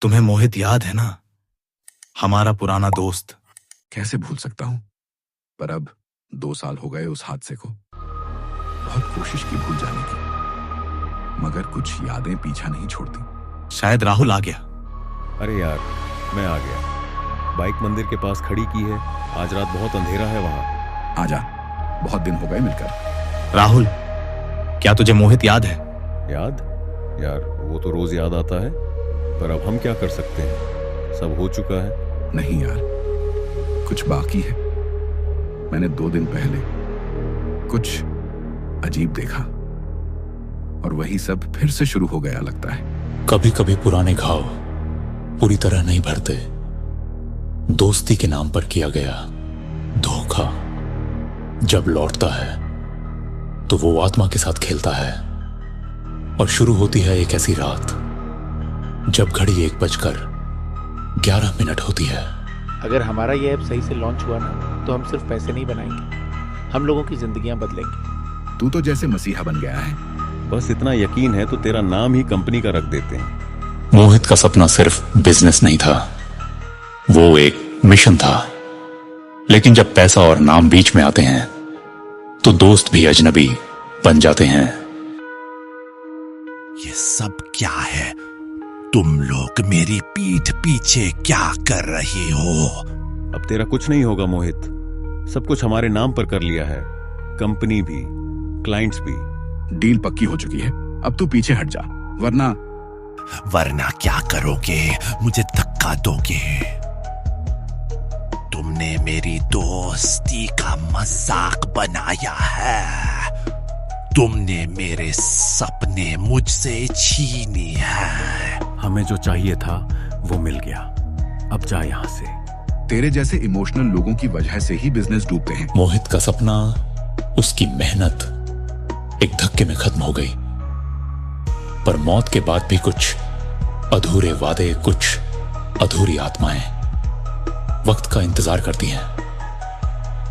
तुम्हें मोहित याद है ना, हमारा पुराना दोस्त। कैसे भूल सकता हूं, पर अब 2 साल हो गए उस हादसे को। बहुत कोशिश की भूल जाने की, मगर कुछ यादें पीछा नहीं छोड़ती। शायद राहुल आ गया। अरे यार, मैं आ गया। बाइक मंदिर के पास खड़ी की है। आज रात बहुत अंधेरा है वहां। आजा, बहुत दिन हो गए मिलकर। राहुल, क्या तुझे मोहित याद है? याद? यार, वो तो रोज याद आता है, पर अब हम क्या कर सकते हैं? सब हो चुका है। नहीं यार, कुछ बाकी है। मैंने 2 दिन पहले कुछ अजीब देखा और वही सब फिर से शुरू हो गया लगता है। कभी कभी पुराने घाव पूरी तरह नहीं भरते। दोस्ती के नाम पर किया गया धोखा जब लौटता है तो वो आत्मा के साथ खेलता है और शुरू होती है एक ऐसी रात जब घड़ी 1:11 होती है। अगर हमारा ये ऐप सही से लॉन्च हुआ ना, तो हम सिर्फ पैसे नहीं बनाएंगे, हम लोगों की जिंदगियां बदलेंगे। तू तो जैसे मसीहा बन गया है। बस इतना यकीन है तो तेरा नाम ही कंपनी का रख देते हैं। मोहित का सपना सिर्फ बिजनेस नहीं था, वो एक मिशन था। लेकिन जब पैसा और नाम बीच में आते हैं तो दोस्त भी अजनबी बन जाते हैं। ये सब क्या है? तुम लोग मेरी पीठ पीछे क्या कर रहे हो? अब तेरा कुछ नहीं होगा मोहित। सब कुछ हमारे नाम पर कर लिया है, कंपनी भी, क्लाइंट्स भी। डील पक्की हो चुकी है, अब तू पीछे हट जा, वरना क्या करोगे? मुझे धक्का दोगे? तुमने मेरी दोस्ती का मजाक बनाया है। तुमने मेरे सपने मुझसे छीने हैं। हमें जो चाहिए था वो मिल गया, अब जा यहां से। तेरे जैसे इमोशनल लोगों की वजह से ही बिजनेस डूबते हैं। मोहित का सपना, उसकी मेहनत एक धक्के में खत्म हो गई। पर मौत के बाद भी कुछ अधूरे वादे, कुछ अधूरी आत्माएं वक्त का इंतजार करती हैं।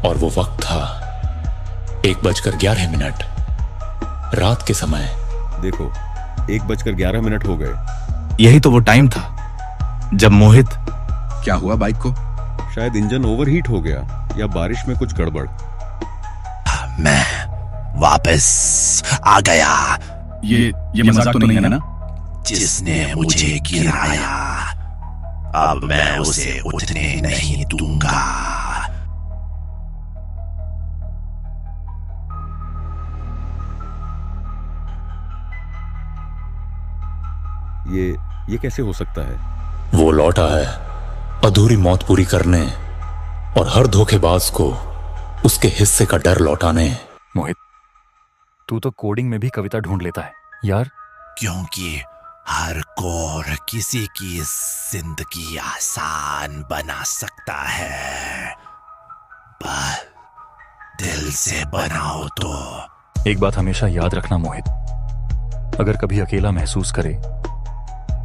और वो वक्त था 1:11, रात के समय। देखो, 1:11 हो गए। यही तो वो टाइम था जब मोहित। क्या हुआ बाइक को? शायद इंजन ओवरहीट हो गया या बारिश में कुछ गड़बड़। मैं वापस आ गया। ये मजाक तो नहीं है ना? जिसने मुझे गिराया, अब मैं उसे उठने नहीं दूंगा। ये कैसे हो सकता है? वो लौटा है अधूरी मौत पूरी करने और हर धोखेबाज को उसके हिस्से का डर लौटाने। मोहित, तू तो कोडिंग में भी कविता ढूंढ लेता है यार। क्योंकि हर कोर किसी की जिंदगी आसान बना सकता है, पर दिल से बनाओ तो। एक बात हमेशा याद रखना मोहित, अगर कभी अकेला महसूस करे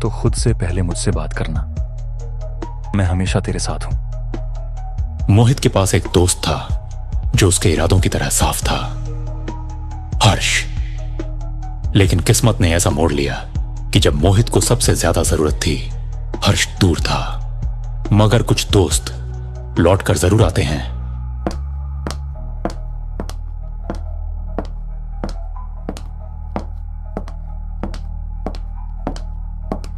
तो खुद से पहले मुझसे बात करना। मैं हमेशा तेरे साथ हूं। मोहित के पास एक दोस्त था जो उसके इरादों की तरह साफ था, हर्ष। लेकिन किस्मत ने ऐसा मोड़ लिया कि जब मोहित को सबसे ज्यादा जरूरत थी, हर्ष दूर था। मगर कुछ दोस्त लौट कर जरूर आते हैं।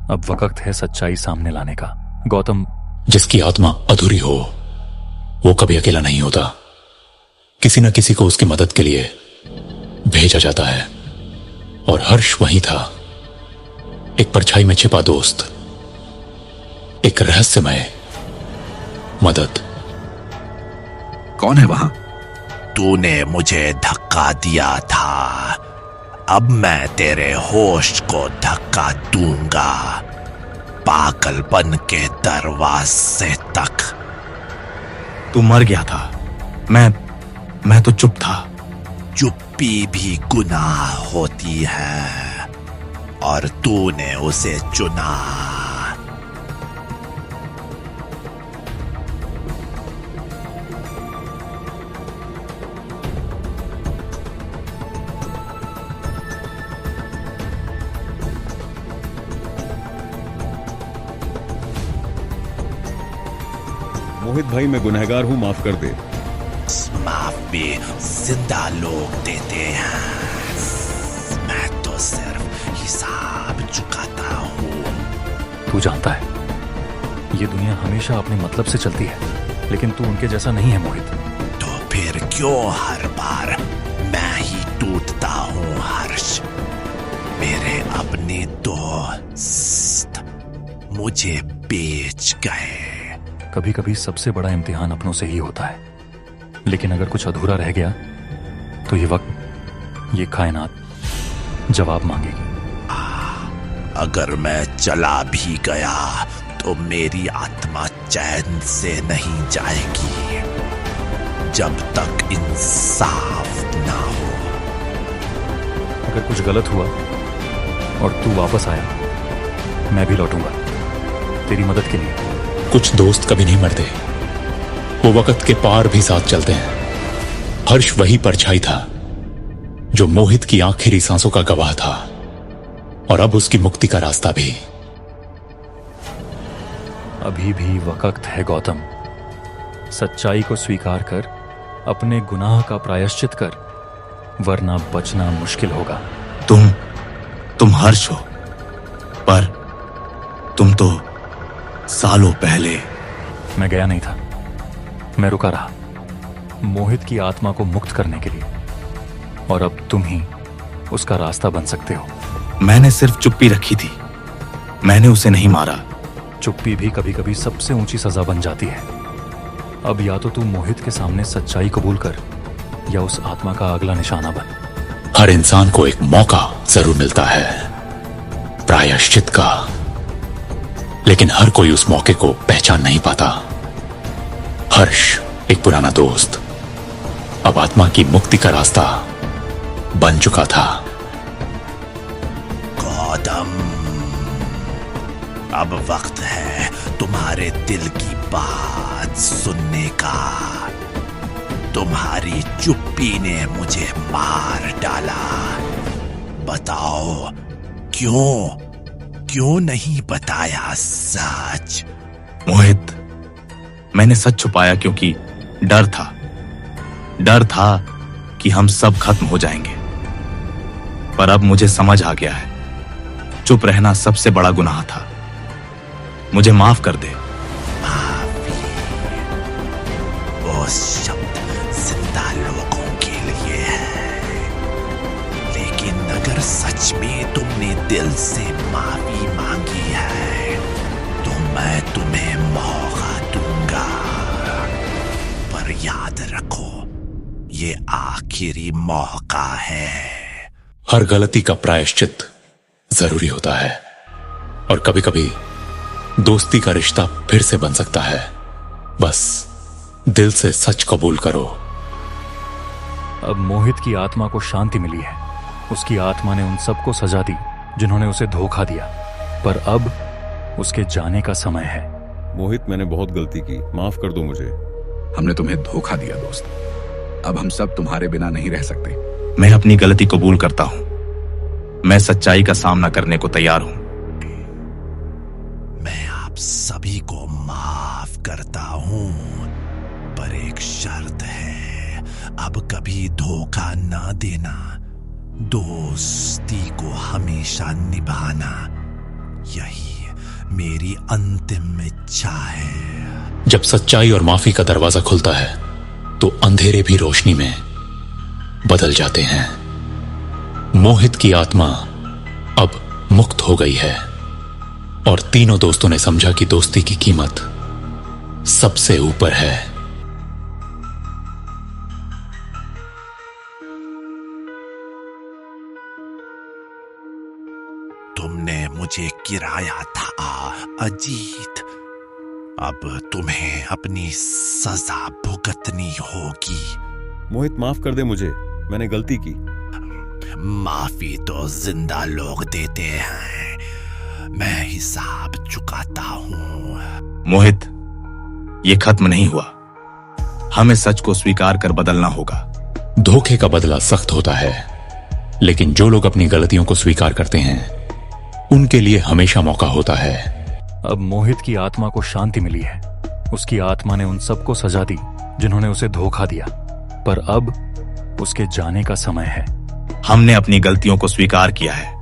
अब वक्त है सच्चाई सामने लाने का। गौतम, जिसकी आत्मा अधूरी हो वो कभी अकेला नहीं होता। किसी न किसी को उसकी मदद के लिए भेजा जाता है, और हर्ष वही था, एक परछाई में छिपा दोस्त, एक रहस्यमय मदद। कौन है वहां? तूने मुझे धक्का दिया था, अब मैं तेरे होश को धक्का दूंगा, पागलपन के दरवाजे तक। तू मर गया था, मैं तो चुप था। चुप्पी भी गुनाह होती है और तूने उसे चुना। मोहित भाई, मैं गुनहगार हूँ, माफ कर दे। माफी जिंदा लोग देते हैं, मैं तो सिर्फ हिसाब चुकाता हूँ। तू जानता है ये दुनिया हमेशा अपने मतलब से चलती है, लेकिन तू उनके जैसा नहीं है मोहित। तो फिर क्यों हर बार मैं ही टूटता हूँ हर्ष? मेरे अपने दोस्त मुझे बेच गए। कभी कभी सबसे बड़ा इम्तिहान अपनों से ही होता है, लेकिन अगर कुछ अधूरा रह गया तो ये वक्त, ये कायनात जवाब मांगेगी। अगर मैं चला भी गया तो मेरी आत्मा चैन से नहीं जाएगी जब तक इंसाफ ना हो। अगर कुछ गलत हुआ और तू वापस आया, मैं भी लौटूंगा तेरी मदद के लिए। कुछ दोस्त कभी नहीं मरते, वो वक्त के पार भी साथ चलते हैं। हर्ष वही परछाई था जो मोहित की आखिरी सांसों का गवाह था, और अब उसकी मुक्ति का रास्ता भी। अभी भी वक्त है गौतम, सच्चाई को स्वीकार कर, अपने गुनाह का प्रायश्चित कर, वरना बचना मुश्किल होगा। तुम हर्ष हो, पर तुम तो सालों पहले। मैं गया नहीं था, मैं रुका रहा मोहित की आत्मा को मुक्त करने के लिए, और अब तुम ही उसका रास्ता बन सकते हो। मैंने सिर्फ चुप्पी रखी थी, मैंने उसे नहीं मारा। चुप्पी भी कभी कभी सबसे ऊंची सजा बन जाती है। अब या तो तू मोहित के सामने सच्चाई कबूल कर, या उस आत्मा का अगला निशाना बन। हर इंसान को एक मौका जरूर मिलता है प्रायश्चित का, लेकिन हर कोई उस मौके को पहचान नहीं पाता। हर्ष एक पुराना दोस्त अब आत्मा की मुक्ति का रास्ता बन चुका था। गौतम, अब वक्त है तुम्हारे दिल की बात सुनने का। तुम्हारी चुप्पी ने मुझे मार डाला। बताओ क्यों नहीं बताया सच? मोहित, मैंने सच छुपाया क्योंकि डर था कि हम सब खत्म हो जाएंगे। पर अब मुझे समझ आ गया है, चुप रहना सबसे बड़ा गुनाह था। मुझे माफ कर दे। माफी, वो शब्द जिंदा लोगों के लिए है, लेकिन अगर सच में तुमने दिल से माफी मांगी है तो मैं तुम्हें मौका दूंगा। पर याद रखो, ये आखिरी मौका है। हर गलती का प्रायश्चित जरूरी होता है, और कभी कभी दोस्ती का रिश्ता फिर से बन सकता है। बस दिल से सच कबूल करो। अब मोहित की आत्मा को शांति मिली है। उसकी आत्मा ने उन सबको सजा दी जिन्होंने उसे धोखा दिया, पर अब उसके जाने का समय है। मोहित, मैंने बहुत गलती की, माफ कर दो मुझे। हमने तुम्हें धोखा दिया दोस्त, अब हम सब तुम्हारे बिना नहीं रह सकते। मैं अपनी गलती कबूल करता हूं, मैं सच्चाई का सामना करने को तैयार हूं। मैं आप सभी को माफ करता हूं, पर एक शर्त है, अब कभी धोखा ना देना। दोस्ती को हमेशा निभाना, यही मेरी अंतिम इच्छा है। जब सच्चाई और माफी का दरवाजा खुलता है तो अंधेरे भी रोशनी में बदल जाते हैं। मोहित की आत्मा अब मुक्त हो गई है, और तीनों दोस्तों ने समझा कि दोस्ती की कीमत सबसे ऊपर है। तुमने मुझे गिराया था अजीत, अब तुम्हें अपनी सजा भुगतनी होगी। मोहित, माफ कर दे मुझे, मैंने गलती की। माफी तो जिंदा लोग देते हैं, मैं हिसाब चुकाता हूं। मोहित, ये खत्म नहीं हुआ, हमें सच को स्वीकार कर बदलना होगा। धोखे का बदला सख्त होता है, लेकिन जो लोग अपनी गलतियों को स्वीकार करते हैं उनके लिए हमेशा मौका होता है। अब मोहित की आत्मा को शांति मिली है, उसकी आत्मा ने उन सबको सजा दी जिन्होंने उसे धोखा दिया, पर अब उसके जाने का समय है। हमने अपनी गलतियों को स्वीकार किया है।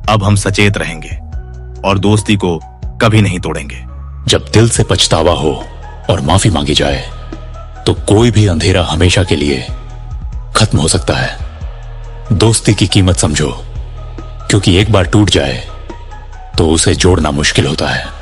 अब हम सचेत रहेंगे और दोस्ती को कभी नहीं तोड़ेंगे। जब दिल से पछतावा हो और माफी मांगी जाए तो कोई भी अंधेरा हमेशा के लिए खत्म हो सकता है। दोस्ती की कीमत समझो, क्योंकि एक बार टूट जाए तो उसे जोड़ना मुश्किल होता है।